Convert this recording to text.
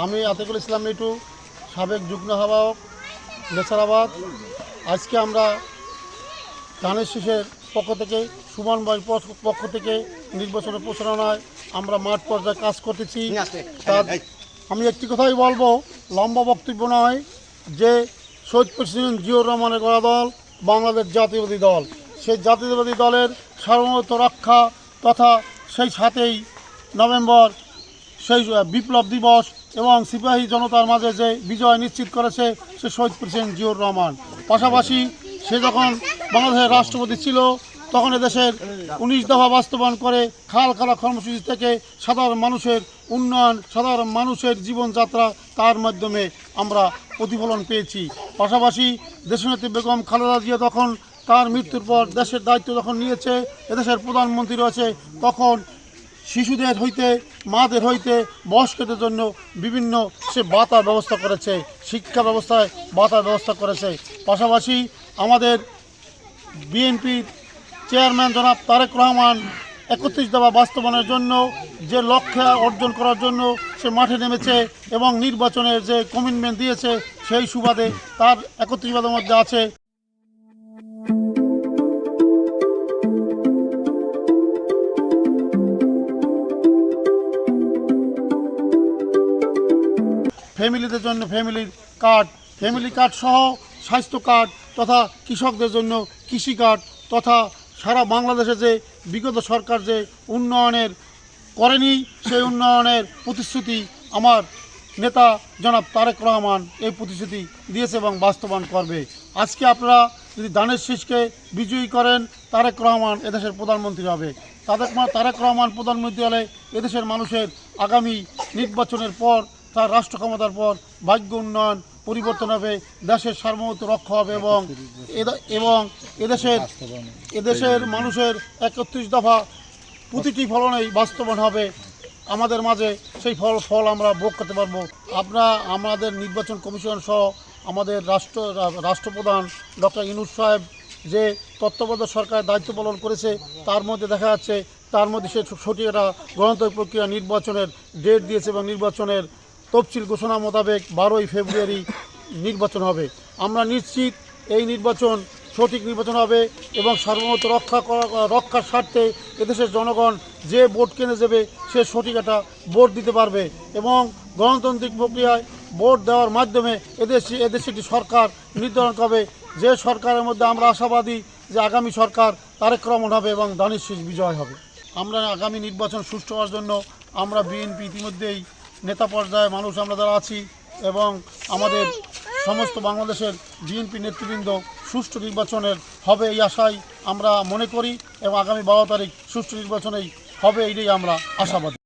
আমি আতিকুল ইসলাম মিটু, সাবেক যুগ্ম আহ্বায়ক নেসারাবাদ। আজকে আমরা ধানের শীষের পক্ষ থেকে, সুমন ভাইয়ের পক্ষ থেকে নির্বাচনের প্রচারণায় আমরা মাঠ পর্যায়ে কাজ করতেছি। আমি একটি কথাই বলবো, লম্বা বক্তব্য নয়, যে শহীদ প্রেসিডেন্ট জিয়াউর রহমানের গড়া দল বাংলাদেশ জাতীয়বাদী দল, সেই জাতীয়বাদী দলের সার্বভৌমত্ব রক্ষা তথা সেই 7ই নভেম্বর সেই বিপ্লব দিবস এবং সিপাহী জনতার মাঝে যে বিজয় নিশ্চিত করেছে সে শহীদ প্রেসিডেন্ট জিয়াউর রহমান। পাশাপাশি সে যখন বাংলাদেশের রাষ্ট্রপতি ছিল তখন এদেশের 19 দফা বাস্তবায়ন করে খাল খালা কর্মসূচি থেকে সাধারণ মানুষের উন্নয়ন, সাধারণ মানুষের জীবনযাত্রা তার মাধ্যমে আমরা প্রতিফলন পেয়েছি। পাশাপাশি দেশনেত্রী বেগম খালেদা জিয়া তখন তার মৃত্যুর পর দেশের দায়িত্ব যখন নিয়েছে, এদেশের প্রধানমন্ত্রী রয়েছে, তখন শিশুদের হইতে মাদের হইতে বয়স্কদের জন্য বিভিন্ন সে ভাতার ব্যবস্থা করেছে, শিক্ষা ব্যবস্থায় ভাতার ব্যবস্থা করেছে। পাশাপাশি আমাদের বিএনপির চেয়ারম্যান জনাব তারেক রহমান 31 দফা বাস্তবায়নের জন্য যে লক্ষ্য অর্জন করার জন্য সে মাঠে নেমেছে এবং নির্বাচনের যে কমিটমেন্ট দিয়েছে সেই সুবাদে তার 31 দফার মধ্যে আছে ফ্যামিলিদের জন্য ফ্যামিলি কার্ড সহ স্বাস্থ্য কার্ড তথা কৃষকদের জন্য কৃষি কার্ড তথা সারা বাংলাদেশে যে বিগত সরকার যে উন্নয়নের করেনি সেই উন্নয়নের প্রতিশ্রুতি আমার নেতা জনাব তারেক রহমান এই প্রতিশ্রুতি দিয়েছে এবং বাস্তবায়ন করবে। আজকে আপনারা যদি ধানের শীষকে বিজয়ী করেন, তারেক রহমান এদেশের প্রধানমন্ত্রী হবে। তারেক রহমান প্রধানমন্ত্রী হলে এদেশের মানুষের আগামী নির্বাচনের পর তার রাষ্ট্র ক্ষমতার পর ভাগ্য উন্নয়ন পরিবর্তন হবে, দেশের সার্বভৌমত্ব রক্ষা হবে এবং এদেশের মানুষের 31 দফা প্রতিটি ফলনেই বাস্তবায়ন হবে। আমাদের মাঝে সেই ফল আমরা ভোগ করতে পারবো। আমাদের নির্বাচন কমিশন সহ আমাদের রাষ্ট্রপ্রধান ডক্টর ইউনূস সাহেব যে তত্ত্বাবধায়ক সরকারের দায়িত্ব পালন করেছে তার মধ্যে দেখা যাচ্ছে তার মধ্যে সে সঠিক একটা গণতান্ত্রিক প্রক্রিয়া নির্বাচনের ডেট দিয়েছে এবং নির্বাচনের তফসিল ঘোষণা মোতাবেক 12ই ফেব্রুয়ারি নির্বাচন হবে। আমরা নিশ্চিত এই নির্বাচন সঠিক নির্বাচন হবে এবং সার্বভৌমত্ব রক্ষার স্বার্থে এদেশের জনগণ যে ভোট কেনে যাবে সে সঠিক একটা ভোট দিতে পারবে এবং গণতান্ত্রিক প্রক্রিয়ায় ভোট দেওয়ার মাধ্যমে এদেশে একটি সরকার নির্ধারণ করবে, যে সরকারের মধ্যে আমরা আশাবাদী যে আগামী সরকার তারেক রহমান হবে এবং ধানের শীষ বিজয় হবে। আমরা আগামী নির্বাচন সুষ্ঠু হওয়ার জন্য আমরা বিএনপি ইতিমধ্যেই নেতা পর্যায়ে মানুষ আমরা যারা আছি এবং আমাদের সমস্ত বাংলাদেশের বিএনপি নেতৃবৃন্দ সুষ্ঠু নির্বাচনের হবে এই আশাই আমরা মনে করি এবং আগামী 12 তারিখ সুষ্ঠু নির্বাচনেই হবে এইটাই আমরা আশাবাদী।